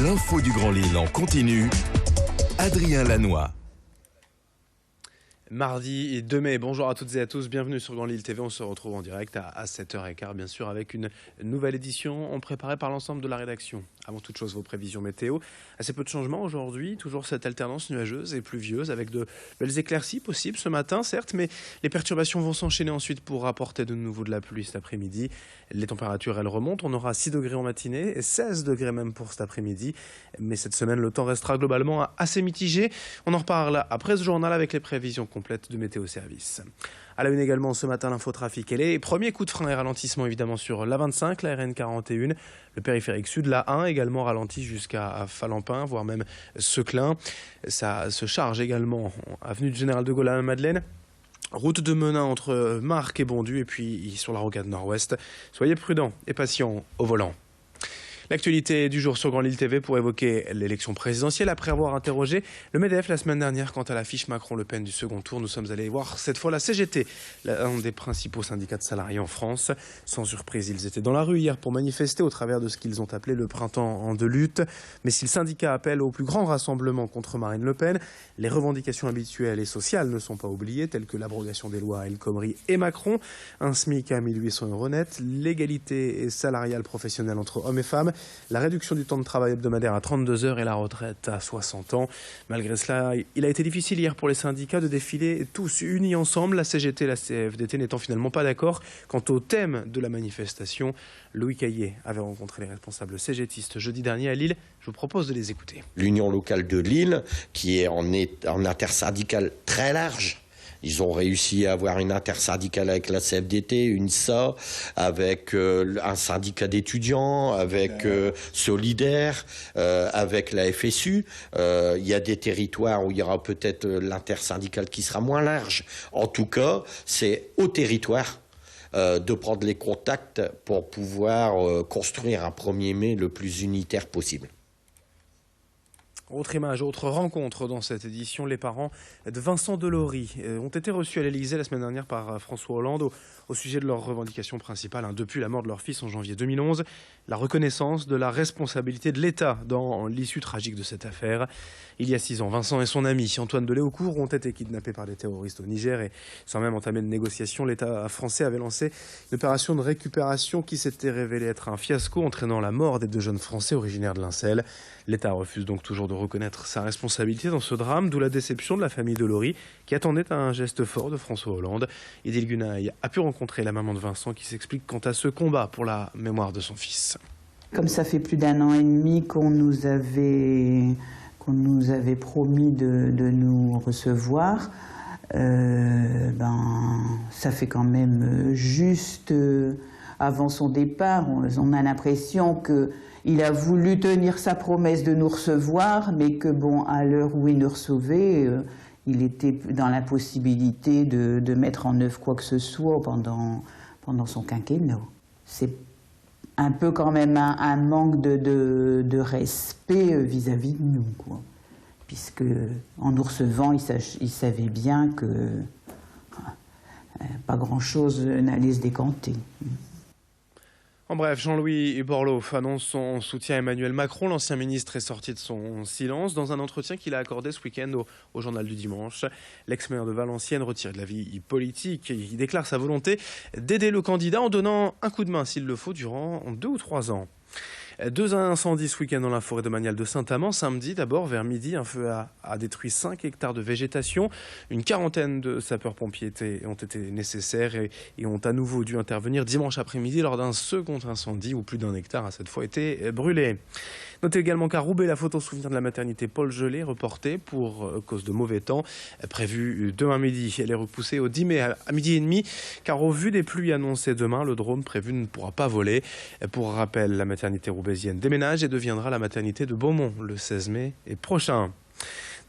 L'info du Grand Lille en continu. Adrien Lanois. Mardi 2 mai, bonjour à toutes et à tous, bienvenue sur Grand Lille TV. On se retrouve en direct à 7h15, bien sûr, avec une nouvelle édition préparée par l'ensemble de la rédaction. Avant toute chose, vos prévisions météo. Assez peu de changements aujourd'hui, toujours cette alternance nuageuse et pluvieuse, avec de belles éclaircies possibles ce matin, certes, mais les perturbations vont s'enchaîner ensuite pour apporter de nouveau de la pluie cet après-midi. Les températures, elles remontent, on aura 6 degrés en matinée et 16 degrés même pour cet après-midi. Mais cette semaine, le temps restera globalement assez mitigé. On en reparle après ce journal avec les prévisions complète de Météo Service. À la une également ce matin, l'infotrafic et les premiers coups de frein et ralentissement évidemment sur la 25, la RN 41, le périphérique sud, la 1 également ralenti jusqu'à Falampin, voire même Seclin. Ça se charge également avenue du Général de Gaulle à Madeleine. Route de Menin entre Marc et Bondu et puis sur la rocade nord-ouest. Soyez prudents et patients au volant. L'actualité du jour sur Grand Lille TV pour évoquer l'élection présidentielle. Après avoir interrogé le MEDEF la semaine dernière quant à l'affiche Macron-Le Pen du second tour, nous sommes allés voir cette fois la CGT, l'un des principaux syndicats de salariés en France. Sans surprise, ils étaient dans la rue hier pour manifester au travers de ce qu'ils ont appelé le printemps de lutte. Mais si le syndicat appelle au plus grand rassemblement contre Marine Le Pen, les revendications habituelles et sociales ne sont pas oubliées, telles que l'abrogation des lois El Khomri et Macron, un SMIC à 1800 € net, l'égalité salariale professionnelle entre hommes et femmes, la réduction du temps de travail hebdomadaire à 32 heures et la retraite à 60 ans. Malgré cela, il a été difficile hier pour les syndicats de défiler tous unis ensemble, la CGT et la CFDT n'étant finalement pas d'accord quant au thème de la manifestation. Loïc Hayet avait rencontré les responsables CGTistes jeudi dernier à Lille. Je vous propose de les écouter. L'Union locale de Lille, qui est en intersyndicale très large. Ils ont réussi à avoir une intersyndicale avec la CFDT, une SA, avec un syndicat d'étudiants, avec Solidaire, avec la FSU. Il y a des territoires où il y aura peut-être l'intersyndicale qui sera moins large. En tout cas, c'est au territoire de prendre les contacts pour pouvoir construire un 1er mai le plus unitaire possible. Autre image, autre rencontre dans cette édition, les parents de Vincent Delory ont été reçus à l'Élysée la semaine dernière par François Hollande au sujet de leur revendication principale depuis la mort de leur fils en janvier 2011, la reconnaissance de la responsabilité de l'État dans l'issue tragique de cette affaire. Il y a 6 ans, Vincent et son ami Antoine de Léaucourt ont été kidnappés par des terroristes au Niger et sans même entamer de négociations, l'État français avait lancé une opération de récupération qui s'était révélée être un fiasco entraînant la mort des 2 jeunes Français originaires de l'Insel. L'État refuse donc toujours de reconnaître sa responsabilité dans ce drame, d'où la déception de la famille Delory qui attendait un geste fort de François Hollande. Idil Gunaï a pu rencontrer la maman de Vincent qui s'explique quant à ce combat pour la mémoire de son fils. Comme ça fait plus d'1 an et demi qu'on nous avait promis de nous recevoir, ça fait quand même juste avant son départ, on a l'impression qu'il a voulu tenir sa promesse de nous recevoir, mais que bon, à l'heure où il nous recevait, il était dans l'impossibilité de mettre en œuvre quoi que ce soit pendant son quinquennat. C'est un peu quand même un manque de respect vis-à-vis de nous, quoi. Puisque en nous recevant, il savait bien que pas grand-chose n'allait se décanter. En bref, Jean-Louis Borloo annonce son soutien à Emmanuel Macron. L'ancien ministre est sorti de son silence dans un entretien qu'il a accordé ce week-end au Journal du Dimanche. L'ex-maire de Valenciennes retiré de la vie politique. Il déclare sa volonté d'aider le candidat en donnant un coup de main s'il le faut durant 2 ou 3 ans. 2 incendies ce week-end dans la forêt domaniale de Saint-Amand. Samedi, d'abord, vers midi, un feu a détruit 5 hectares de végétation. Une quarantaine de sapeurs-pompiers ont été nécessaires et ont à nouveau dû intervenir dimanche après-midi lors d'un second incendie où plus d'1 hectare a cette fois été brûlé. Notez également qu'à Roubaix, la photo souvenir de la maternité Paul Gelé reportée pour cause de mauvais temps. Prévue demain midi, elle est repoussée au 10 mai à midi et demi, car au vu des pluies annoncées demain, le drone prévu ne pourra pas voler. Pour rappel, la maternité roubaisienne déménage et deviendra la maternité de Beaumont le 16 mai prochain.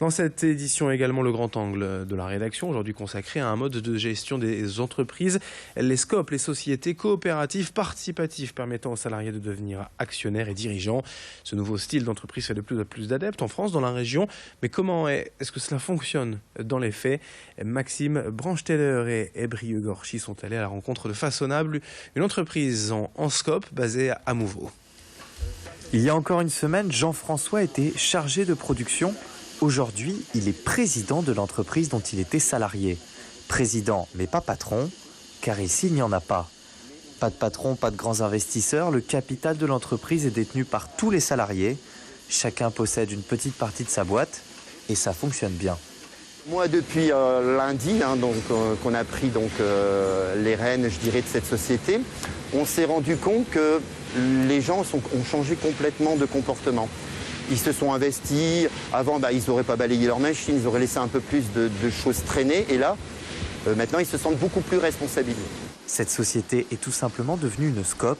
Dans cette édition également, le grand angle de la rédaction, aujourd'hui consacré à un mode de gestion des entreprises, les SCOP, les sociétés coopératives participatives permettant aux salariés de devenir actionnaires et dirigeants. Ce nouveau style d'entreprise fait de plus en plus d'adeptes en France, dans la région. Mais comment est-ce que cela fonctionne dans les faits? Maxime Brancheteller et Brieux Gorchy sont allés à la rencontre de Façonnable, une entreprise en SCOP basée à Mouveau. Il y a encore une semaine, Jean-François était chargé de production. Aujourd'hui, il est président de l'entreprise dont il était salarié. Président, mais pas patron, car ici, il n'y en a pas. Pas de patron, pas de grands investisseurs. Le capital de l'entreprise est détenu par tous les salariés. Chacun possède une petite partie de sa boîte et ça fonctionne bien. Moi, depuis lundi, qu'on a pris les rênes, je dirais, de cette société, on s'est rendu compte que les gens ont changé complètement de comportement. Ils se sont investis. Avant, ils n'auraient pas balayé leur machine, ils auraient laissé un peu plus de choses traîner. Et là, maintenant, ils se sentent beaucoup plus responsabilisés. Cette société est tout simplement devenue une SCOP,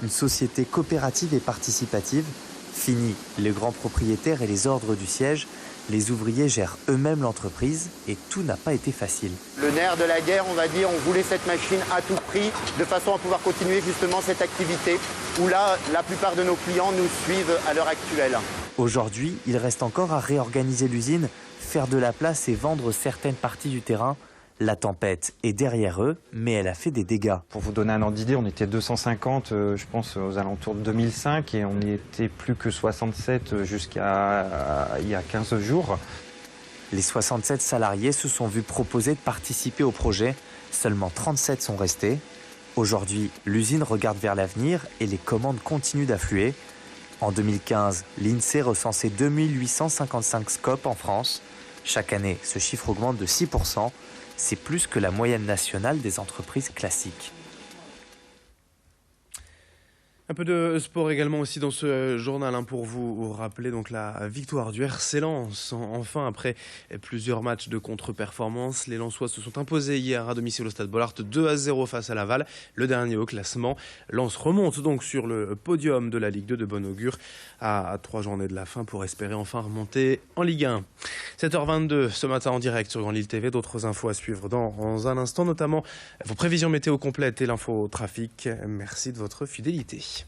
une société coopérative et participative. Fini les grands propriétaires et les ordres du siège. Les ouvriers gèrent eux-mêmes l'entreprise et tout n'a pas été facile. Le nerf de la guerre, on va dire, on voulait cette machine à tout prix de façon à pouvoir continuer justement cette activité où là, la plupart de nos clients nous suivent à l'heure actuelle. Aujourd'hui, il reste encore à réorganiser l'usine, faire de la place et vendre certaines parties du terrain. La tempête est derrière eux, mais elle a fait des dégâts. Pour vous donner un ordre d'idée, on était 250, je pense, aux alentours de 2005 et on n'y était plus que 67 jusqu'à il y a 15 jours. Les 67 salariés se sont vus proposer de participer au projet. Seulement 37 sont restés. Aujourd'hui, l'usine regarde vers l'avenir et les commandes continuent d'affluer. En 2015, l'INSEE recensait 2855 SCOP en France. Chaque année, ce chiffre augmente de 6%. C'est plus que la moyenne nationale des entreprises classiques. Un peu de sport également aussi dans ce journal pour vous rappeler donc la victoire du RC Lens. Enfin, après plusieurs matchs de contre-performance, les Lensois se sont imposés hier à domicile au Stade Bollaert 2-0 face à Laval, le dernier au classement. Lens remonte donc sur le podium de la Ligue 2 de bon augure à 3 journées de la fin pour espérer enfin remonter en Ligue 1. 7h22 ce matin en direct sur Grand Lille TV. D'autres infos à suivre dans un instant, notamment vos prévisions météo complètes et l'info trafic. Merci de votre fidélité.